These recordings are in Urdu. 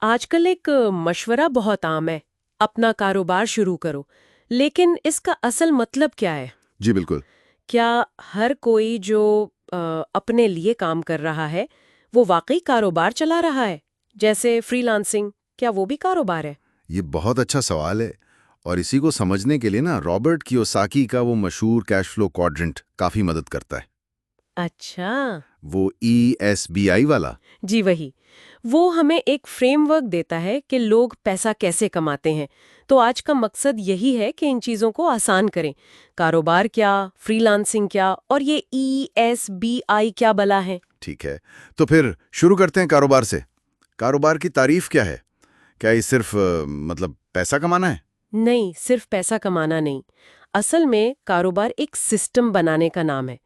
آج کل ایک مشورہ بہت عام ہے، اپنا کاروبار شروع کرو، لیکن اس کا اصل مطلب کیا ہے؟ جی بالکل. کیا ہر کوئی جو اپنے لیے کام کر رہا ہے وہ واقعی کاروبار چلا رہا ہے؟ جیسے فری لانسنگ، کیا وہ بھی کاروبار ہے؟ یہ بہت اچھا سوال ہے، اور اسی کو سمجھنے کے لیے رابرٹ کیوساکی کا وہ مشہور کیش فلو کوادرنٹ کافی مدد کرتا ہے. اچھا، وہ ESBI والا. جی وہی. وہ ہمیں ایک فریم ورک دیتا ہے کہ لوگ پیسہ کیسے کماتے ہیں. تو آج کا مقصد یہی ہے کہ ان چیزوں کو آسان کریں. کاروبار کیا، فری لانسنگ کیا، اور یہ ESBI کیا بلا ہے؟ ٹھیک ہے، تو پھر شروع کرتے ہیں کاروبار سے. کاروبار کی تعریف کیا ہے؟ کیا یہ صرف پیسہ کمانا ہے؟ نہیں، صرف پیسہ کمانا نہیں. اصل میں کاروبار ایک سسٹم بنانے کا نام ہے.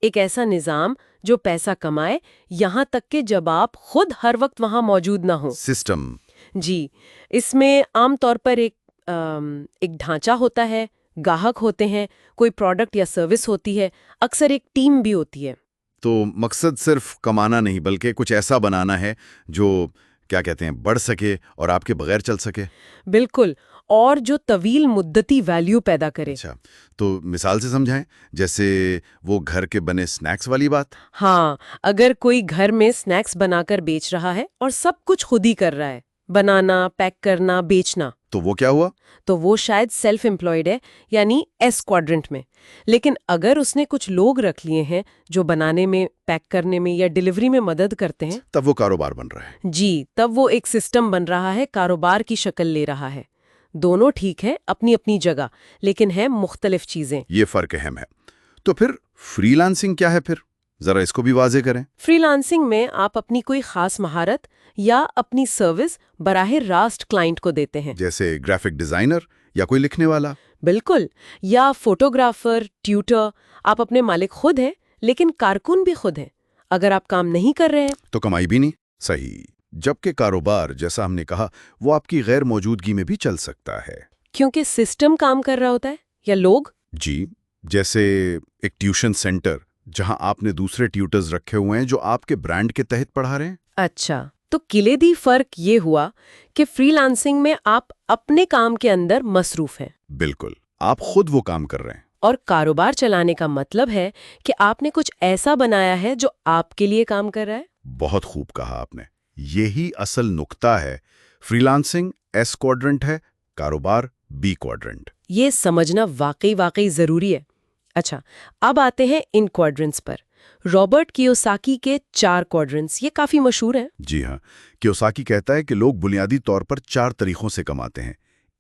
ایک ایسا نظام جو پیسہ کمائے یہاں تک کہ جب آپ خود ہر وقت وہاں موجود نہ ہوں. سسٹم. جی، اس میں عام طور پر ایک ڈھانچہ ہوتا ہے، گاہک ہوتے ہیں، کوئی پروڈکٹ یا سروس ہوتی ہے، اکثر ایک ٹیم بھی ہوتی ہے. تو مقصد صرف کمانا نہیں بلکہ کچھ ایسا بنانا ہے جو کیا کہتے ہیں بڑھ سکے اور آپ کے بغیر چل سکے. بالکل، اور جو طویل مدتی ویلیو پیدا کرے. اچھا، تو مثال سے سمجھائیں، جیسے وہ گھر کے بنے سنیکس والی بات. ہاں، اگر کوئی گھر میں سنیکس بنا کر بیچ رہا ہے اور سب کچھ خود ہی کر رہا ہے، بنانا، پیک کرنا، بیچنا، تو وہ کیا ہوا؟ تو وہ شاید سیلف امپلائڈ ہے، یعنی ایس کوادرنٹ میں. لیکن اگر اس نے کچھ لوگ رکھ لیے ہیں جو بنانے میں، پیک کرنے میں یا ڈیلیوری میں مدد کرتے ہیں، تب وہ کاروبار بن رہا ہے. جی، تب وہ ایک سسٹم بن رہا ہے، کاروبار کی شکل لے رہا ہے. دونوں ٹھیک ہے اپنی اپنی جگہ، لیکن ہیں مختلف چیزیں. یہ فرق اہم ہے. تو پھر فری لانسنگ کیا ہے پھر؟ ذرا اس کو بھی واضح کریں. فری لانسنگ میں آپ اپنی کوئی خاص مہارت یا اپنی سروس براہ راست کلائنٹ کو دیتے ہیں. جیسے گرافک ڈیزائنر یا کوئی لکھنے والا. بالکل، یا فوٹوگرافر، ٹیوٹر. آپ اپنے مالک خود ہیں، لیکن کارکن بھی خود ہیں. اگر آپ کام نہیں کر رہے ہیں تو کمائی بھی نہیں. صحیح. جبکہ کاروبار جیسا ہم نے کہا وہ آپ کی غیر موجودگی میں بھی چل سکتا ہے. کیونکہ سسٹم کام کر رہا ہوتا ہے یا لوگ. جی، جیسے ایک ٹیوشن سینٹر جہاں آپ نے دوسرے ٹیوٹرز رکھے ہوئے ہیں جو آپ کے برانڈ کے تحت پڑھا رہے ہیں. اچھا، تو کلیدی فرق یہ ہوا کہ فری لانسنگ میں آپ اپنے کام کے اندر مصروف ہیں. بالکل، آپ خود وہ کام کر رہے ہیں. اور کاروبار چلانے کا مطلب ہے کہ آپ نے کچھ ایسا بنایا ہے جو آپ کے لیے کام کر رہا ہے. بہت خوب کہا آپ نے. یہی اصل نقطہ ہے. فری لانسنگ ایس کوادرنٹ ہے، کاروبار بی کوادرنٹ. یہ سمجھنا واقعی ضروری ہے. اچھا، اب آتے ہیں ان کوادرنٹس پر. رابرٹ کیوساکی کے 4 کوادرنٹس یہ کافی مشہور ہیں. جی ہاں، کیوساکی کہتا ہے کہ لوگ بنیادی طور پر 4 طریقوں سے کماتے ہیں: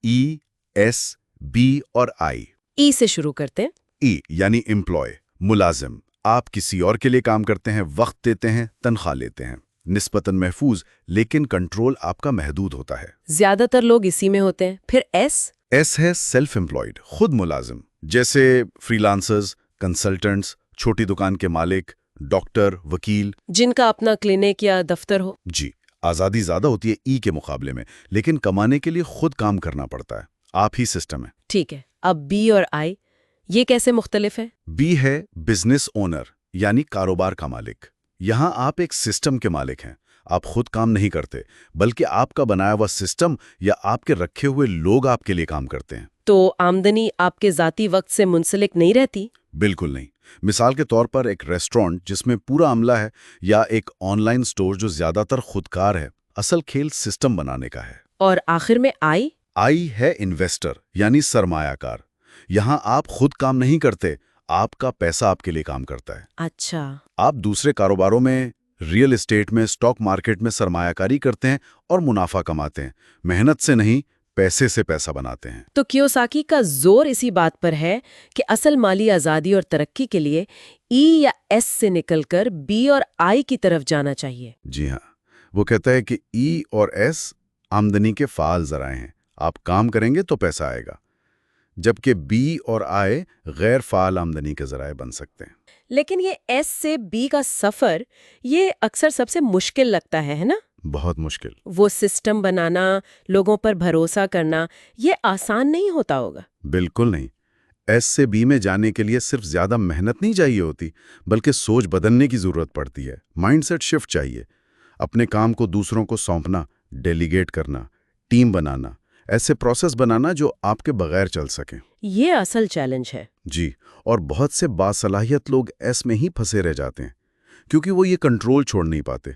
ESB اور I. ای سے شروع کرتے ہیں. ای یعنی امپلوائے، ملازم. آپ کسی اور کے لیے کام کرتے ہیں، وقت دیتے ہیں، تنخواہ لیتے ہیں. نسبتاً محفوظ، لیکن کنٹرول آپ کا محدود ہوتا ہے. زیادہ تر لوگ اسی میں ہوتے ہیں. پھر ایس ہے سیلف امپلائڈ، خود ملازم. جیسے فری لانسرز، کنسلٹنٹس، چھوٹی دکان کے مالک، ڈاکٹر، وکیل. جن کا اپنا کلینک یا دفتر ہو. جی، آزادی زیادہ ہوتی ہے ای کے مقابلے میں، لیکن کمانے کے لیے خود کام کرنا پڑتا ہے. آپ ہی سسٹم ہے. ٹھیک ہے، اب بی اور آئی یہ کیسے مختلف ہے؟ بی ہے بزنس اونر، یعنی کاروبار کا مالک. یہاں آپ ایک سسٹم کے مالک ہیں. آپ خود کام نہیں کرتے، بلکہ آپ کا بنایا ہوا سسٹم یا آپ کے رکھے ہوئے لوگ آپ کے لیے کام کرتے ہیں. تو آمدنی آپ کے ذاتی وقت سے منسلک نہیں رہتی؟ بالکل نہیں. مثال کے طور پر ایک ریسٹورانٹ جس میں پورا عملہ ہے، یا ایک آن لائن سٹور جو زیادہ تر خودکار ہے. اصل کھیل سسٹم بنانے کا ہے. اور آخر میں آئی ہے انویسٹر، یعنی سرمایہ کار. یہاں آپ خود کام نہیں کرتے، آپ کا پیسہ آپ کے لیے کام کرتا ہے. اچھا، آپ دوسرے کاروباروں میں، ریئل اسٹیٹ میں، اسٹاک مارکیٹ میں سرمایہ کاری کرتے ہیں اور منافع کماتے ہیں. محنت سے نہیں، پیسے سے پیسہ بناتے ہیں. تو کیوساکی کا زور اسی بات پر ہے کہ اصل مالی آزادی اور ترقی کے لیے ای یا ایس سے نکل کر بی اور آئی کی طرف جانا چاہیے. جی ہاں، وہ کہتا ہے کہ ای اور ایس آمدنی کے فعال ذرائع ہیں. آپ کام کریں گے تو پیسہ آئے گا، جبکہ بی اور آئی غیر فعال آمدنی کے ذرائع بن سکتے ہیں. لیکن یہ ایس سے بی کا سفر یہ اکثر سب سے مشکل لگتا ہے نا؟ بہت مشکل. وہ سسٹم بنانا، لوگوں پر بھروسہ کرنا، یہ آسان نہیں ہوتا ہوگا. بالکل نہیں. ایس سے بی میں جانے کے لیے صرف زیادہ محنت نہیں چاہیے ہوتی، بلکہ سوچ بدلنے کی ضرورت پڑتی ہے. مائنڈ سیٹ شفٹ چاہیے. اپنے کام کو دوسروں کو سونپنا، ڈیلیگیٹ کرنا، ٹیم بنانا، ایسے پروسیس بنانا جو آپ کے بغیر چل سکیں۔ یہ اصل چیلنج ہے۔ جی، اور بہت سے باصلاحیت لوگ ایس میں ہی پھنسے رہ جاتے ہیں کیونکہ وہ یہ کنٹرول چھوڑ نہیں پاتے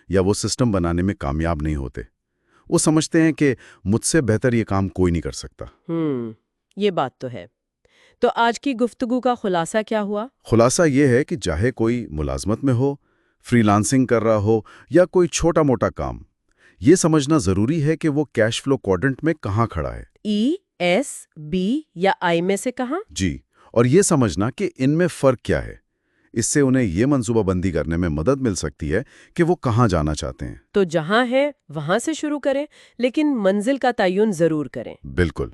یا وہ سسٹم بنانے میں کامیاب نہیں ہوتے۔ وہ سمجھتے ہیں کہ مجھ سے بہتر یہ کام کوئی نہیں کر سکتا۔ یہ بات تو ہے۔ تو آج کی گفتگو کا خلاصہ کیا ہوا؟ خلاصہ یہ ہے کہ چاہے کوئی ملازمت میں ہو، فری لانسنگ کر رہا ہو یا کوئی چھوٹا موٹا کام، یہ سمجھنا ضروری ہے کہ وہ کیش فلو کوڈرنٹ میں کہاں کھڑا ہے۔ ای، ایس، بی یا آئی میں سے کہاں؟ جی، اور یہ سمجھنا کہ ان میں فرق کیا ہے۔ اس سے انہیں یہ منصوبہ بندی کرنے میں مدد مل سکتی ہے کہ وہ کہاں جانا چاہتے ہیں۔ تو جہاں ہے وہاں سے شروع کریں، لیکن منزل کا تعین ضرور کریں۔ بالکل،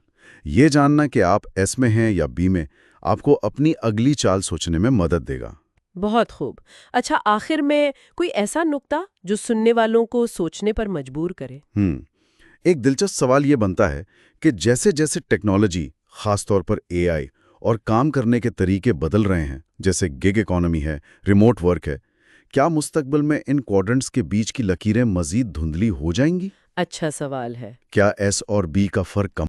یہ جاننا کہ آپ ایس میں ہیں یا بی میں آپ کو اپنی اگلی چال سوچنے میں مدد دے گا۔ بہت خوب۔ اچھا، آخر میں کوئی ایسا نکتہ جو سننے والوں کو سوچنے پر مجبور کرے؟ ایک دلچسپ سوال یہ بنتا ہے کہ جیسے جیسے ٹیکنالوجی، خاص طور پر اے آئی اور کام کرنے کے طریقے بدل رہے ہیں، جیسے گگ اکانومی ہے، ریموٹ ورک ہے، کیا مستقبل میں ان کوڈرنٹس کے بیچ کی لکیریں مزید دھندلی ہو جائیں گی؟ اچھا سوال ہے۔ کیا ایس اور بی کا فرق کم